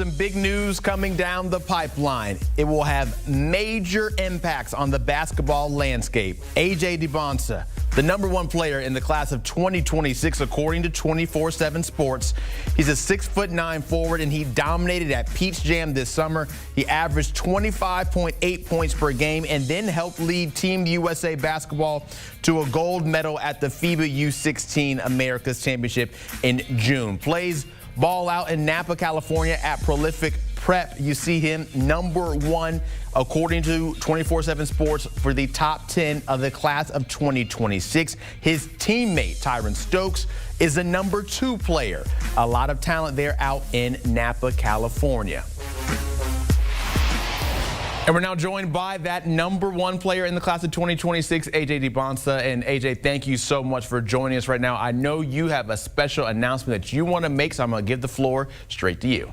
Some big news coming down the pipeline. It will have major impacts on the basketball landscape. AJ Dybantsa, the #1 player in the class of 2026, according to 24/7 Sports. He's a 6'9" forward, and he dominated at Peach Jam this summer. He averaged 25.8 points per game and then helped lead Team USA basketball to a gold medal at the FIBA U16 Americas Championship in June. Plays ball out in Napa, California at Prolific Prep. You see him #1 according to 24/7 Sports for the top 10 of the class of 2026. His teammate Tyran Stokes is a #2 player. A lot of talent there out in Napa, California. And we're now joined by that #1 player in the class of 2026, AJ Dybantsa. And AJ, thank you so much for joining us right now. I know you have a special announcement that you want to make, so I'm going to give the floor straight to you.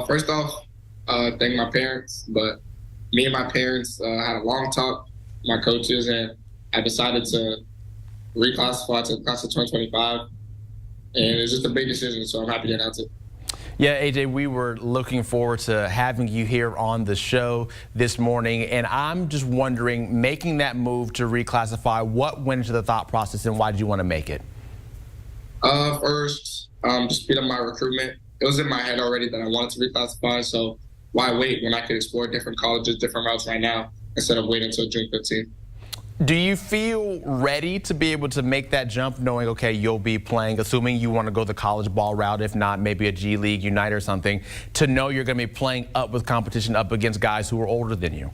First off, thank my parents. But me and my parents had a long talk, my coaches, and I decided to reclassify to the class of 2025. And it's just a big decision, so I'm happy to announce it. Yeah, AJ, we were looking forward to having you here on the show this morning, and I'm just wondering, making that move to reclassify, what went into the thought process and why did you want to make it? First, to speed up my recruitment. It was in my head already that I wanted to reclassify, so why wait when I could explore different colleges, different routes right now instead of waiting until June 15th? Do you feel ready to be able to make that jump, knowing, okay, you'll be playing, assuming you want to go the college ball route, if not maybe a G League, Unite or something, to know you're going to be playing up with competition, up against guys who are older than you?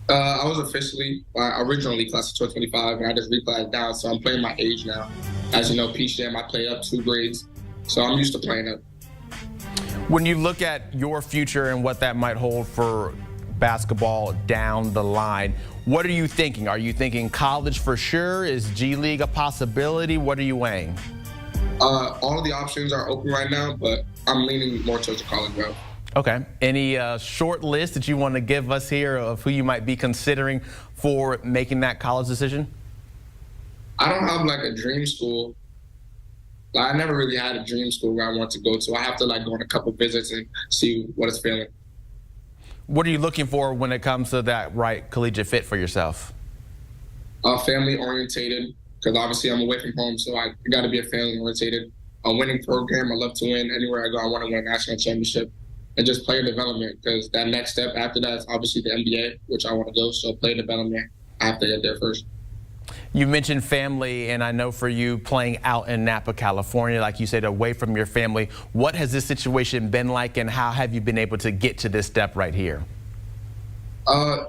I was officially, originally class of 2025, and I just reclassed down, so I'm playing my age now. As you know, Peach Jam, I played up 2 grades, so I'm used to playing up. When you look at your future and what that might hold for basketball down the line, what are you thinking? Are you thinking college for sure? Is G League a possibility? What are you weighing? All of the options are open right now, but I'm leaning more towards the college route. Okay. Any short list that you want to give us here of who you might be considering for making that college decision? I don't have like a dream school. I never really had a dream school where I want to go to. I have to go on a couple visits and see what it's feeling. What are you looking for when it comes to that right collegiate fit for yourself? Family orientated, because obviously I'm away from home, so I got to be a family orientated. A winning program. I love to win. Anywhere I go, I want to win a national championship. And just player development, because that next step after that is obviously the NBA, which I want to go. So player development, I have to get there first. You mentioned family, and I know for you playing out in Napa, California, like you said, away from your family, what has this situation been like, and how have you been able to get to this step right here?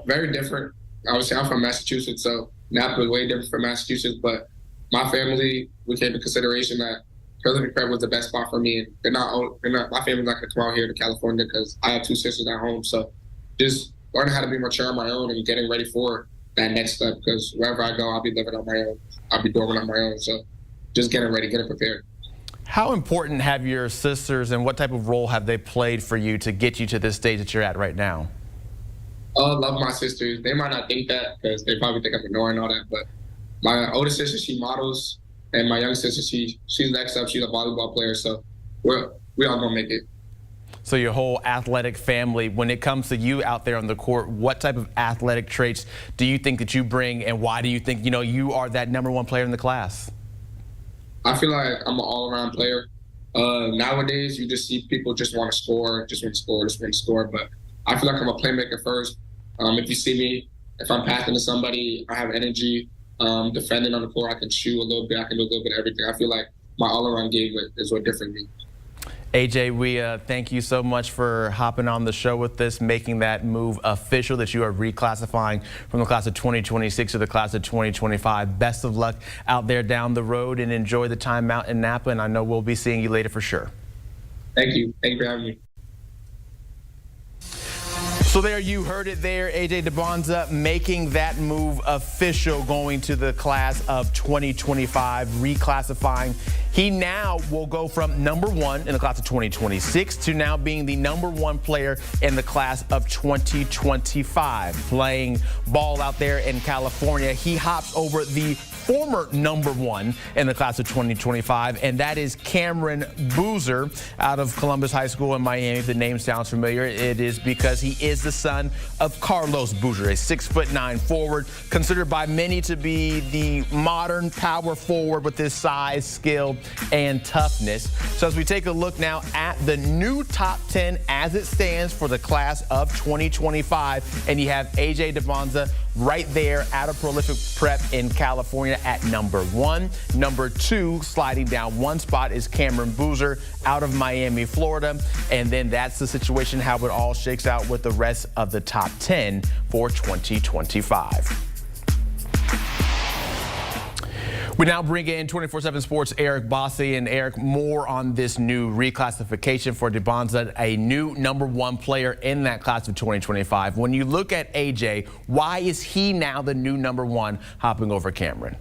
Very different. Obviously, I'm from Massachusetts, so Napa is way different from Massachusetts, but my family, we came to consideration that Prolific Prep was the best spot for me. And my family's not going to come out here to California because I have 2 sisters at home, so just learning how to be mature on my own and getting ready for that next step, because wherever I go, I'll be living on my own. I'll be dorming on my own. So just getting ready, getting prepared. How important have your sisters and what type of role have they played for you to get you to this stage that you're at right now? Love my sisters. They might not think that because they probably think I'm ignoring all that, but my older sister, she models, and my young sister, she's next up. She's a volleyball player, so we all gonna make it. So your whole athletic family, when it comes to you out there on the court, what type of athletic traits do you think that you bring, and why do you think you are that #1 player in the class? I feel like I'm an all-around player. Nowadays, you just see people just want to score, just want to score. But I feel like I'm a playmaker first. If you see me, if I'm passing to somebody, I have energy. Defending on the floor, I can shoot a little bit. I can do a little bit of everything. I feel like my all-around game is what different me. AJ, we thank you so much for hopping on the show with us, making that move official that you are reclassifying from the class of 2026 to the class of 2025. Best of luck out there down the road, and enjoy the time out in Napa, and I know we'll be seeing you later for sure. Thank you. Thank you for having me. So there you heard it there, AJ Dybantsa making that move official, going to the class of 2025, reclassifying. He now will go from number 1 in the class of 2026 to now being the number 1 player in the class of 2025. Playing ball out there in California, he hops over the former number 1 in the class of 2025, and that is Cameron Boozer out of Columbus High School in Miami. If the name sounds familiar, it is because he is the son of Carlos Boozer, a 6'9" forward, considered by many to be the modern power forward with his size, skill, and toughness. So as we take a look now at the new top 10 as it stands for the class of 2025, and you have AJ Dybantsa right there out of Prolific Prep in California at number 1. Number 2, sliding down 1 spot, is Cameron Boozer out of Miami, Florida. And then that's the situation, how it all shakes out with the rest of the top 10 for 2025. We now bring in 24/7 Sports' Eric Bossi. And Eric, more on this new reclassification for Dybantsa, a new number 1 player in that class of 2025. When you look at AJ, why is he now the new number 1 hopping over Cameron?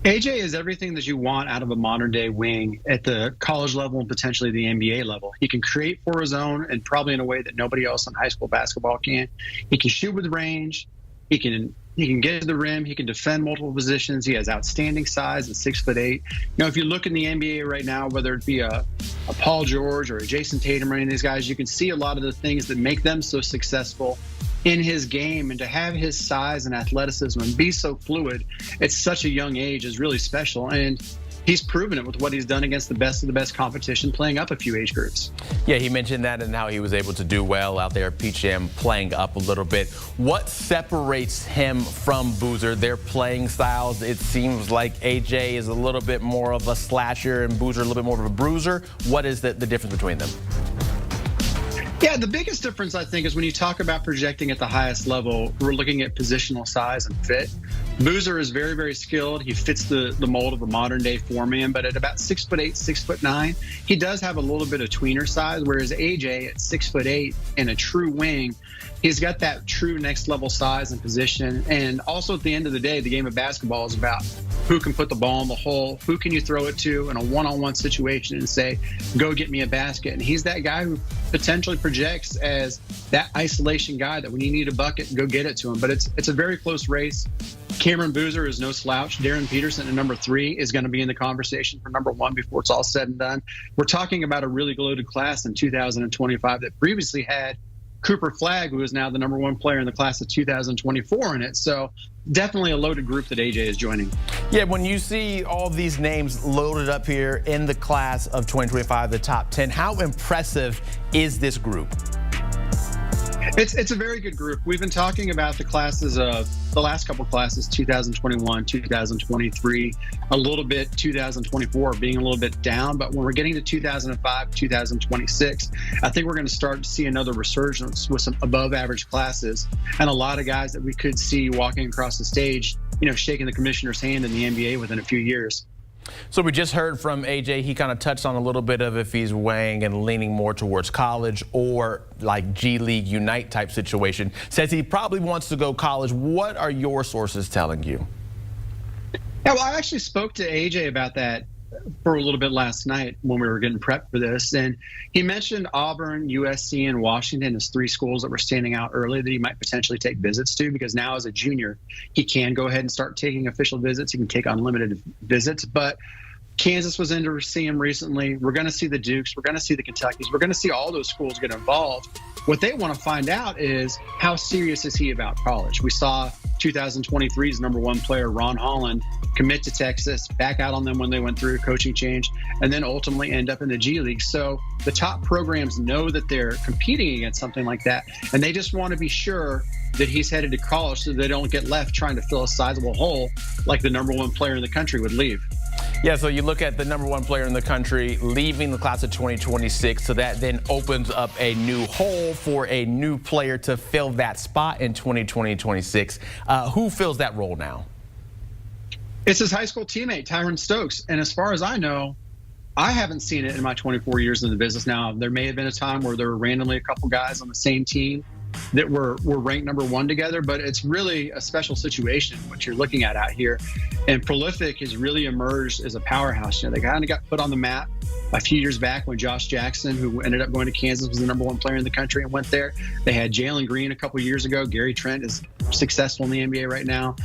AJ is everything that you want out of a modern-day wing at the college level and potentially the NBA level. He can create for his own and probably in a way that nobody else in high school basketball can. He can shoot with range. He can get to the rim. He can defend multiple positions. He has outstanding size at 6'8". If you look in the NBA right now, whether it be a Paul George or a Jason Tatum or any of these guys, you can see a lot of the things that make them so successful in his game. And to have his size and athleticism and be so fluid at such a young age is really special. And he's proven it with what he's done against the best of the best competition, playing up a few age groups. Yeah, he mentioned that and how he was able to do well out there at PGM, playing up a little bit. What separates him from Boozer? Their playing styles, it seems like AJ is a little bit more of a slasher and Boozer a little bit more of a bruiser. What is the difference between them? Yeah, the biggest difference, I think, is when you talk about projecting at the highest level, we're looking at positional size and fit. Boozer is very, very skilled. He fits the mold of a modern-day four-man, but at about 6'8", 6'9", he does have a little bit of tweener size, whereas AJ at 6'8" and a true wing, he's got that true next-level size and position. And also, at the end of the day, the game of basketball is about who can put the ball in the hole, who can you throw it to in a one-on-one situation and say, go get me a basket. And he's that guy who potentially projects as that isolation guy that when you need a bucket, go get it to him. But it's a very close race. Cameron Boozer is no slouch. Darren Peterson at number 3 is going to be in the conversation for number 1 before it's all said and done. We're talking about a really loaded class in 2025 that previously had Cooper Flagg, who is now the number 1 player in the class of 2024 in it. So definitely a loaded group that AJ is joining. Yeah, when you see all these names loaded up here in the class of 2025, the top 10, how impressive is this group? It's a very good group. We've been talking about the classes of the last couple classes, 2021, 2023, a little bit 2024 being a little bit down. But when we're getting to 2005, 2026, I think we're going to start to see another resurgence with some above average classes and a lot of guys that we could see walking across the stage, shaking the commissioner's hand in the NBA within a few years. So we just heard from AJ. He kind of touched on a little bit of if he's weighing and leaning more towards college or like G League Unite type situation. Says he probably wants to go college. What are your sources telling you? Yeah, well, I actually spoke to AJ about that for a little bit last night when we were getting prepped for this. And he mentioned Auburn, USC, and Washington as 3 schools that were standing out early that he might potentially take visits to, because now as a junior, he can go ahead and start taking official visits. He can take unlimited visits. But Kansas was in to see him recently. We're going to see the Dukes. We're going to see the Kentuckys. We're going to see all those schools get involved. What they want to find out is how serious is he about college? We saw 2023's number 1 player, Ron Holland, commit to Texas, back out on them when they went through a coaching change, and then ultimately end up in the G League. So the top programs know that they're competing against something like that, and they just want to be sure that he's headed to college so they don't get left trying to fill a sizable hole like the number 1 player in the country would leave. Yeah, so you look at the number 1 player in the country leaving the class of 2026, so that then opens up a new hole for a new player to fill that spot in 2026. Who fills that role now? It's his high school teammate, Tyran Stokes. And as far as I know, I haven't seen it in my 24 years in the business now. There may have been a time where there were randomly a couple guys on the same team that were ranked number 1 together, but it's really a special situation what you're looking at out here. And Prolific has really emerged as a powerhouse. They kind of got put on the map a few years back when Josh Jackson, who ended up going to Kansas, was the number 1 player in the country and went there. They had Jalen Green a couple years ago. Gary Trent is successful in the NBA right now.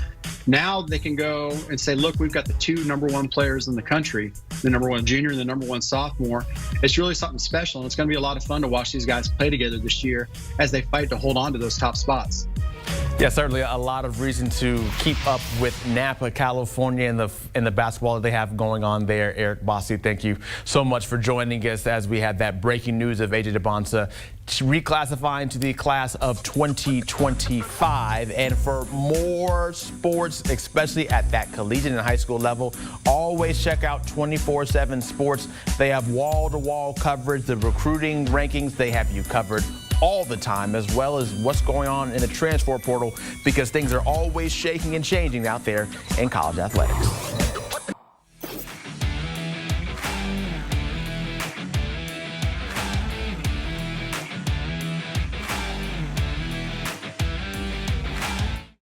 Now they can go and say, look, we've got the 2 number 1 players in the country, the number 1 junior and the number 1 sophomore. It's really something special, and it's going to be a lot of fun to watch these guys play together this year as they fight to hold on to those top spots. Yeah, certainly a lot of reason to keep up with Napa, California, and the basketball that they have going on there. Eric Bossi, thank you so much for joining us as we had that breaking news of AJ Dybantsa reclassifying to the class of 2025. And for more sports, especially at that collegiate and high school level, always check out 24/7 Sports. They have wall-to-wall coverage, the recruiting rankings. They have you covered all the time, as well as what's going on in the transfer portal, because things are always shaking and changing out there in college athletics.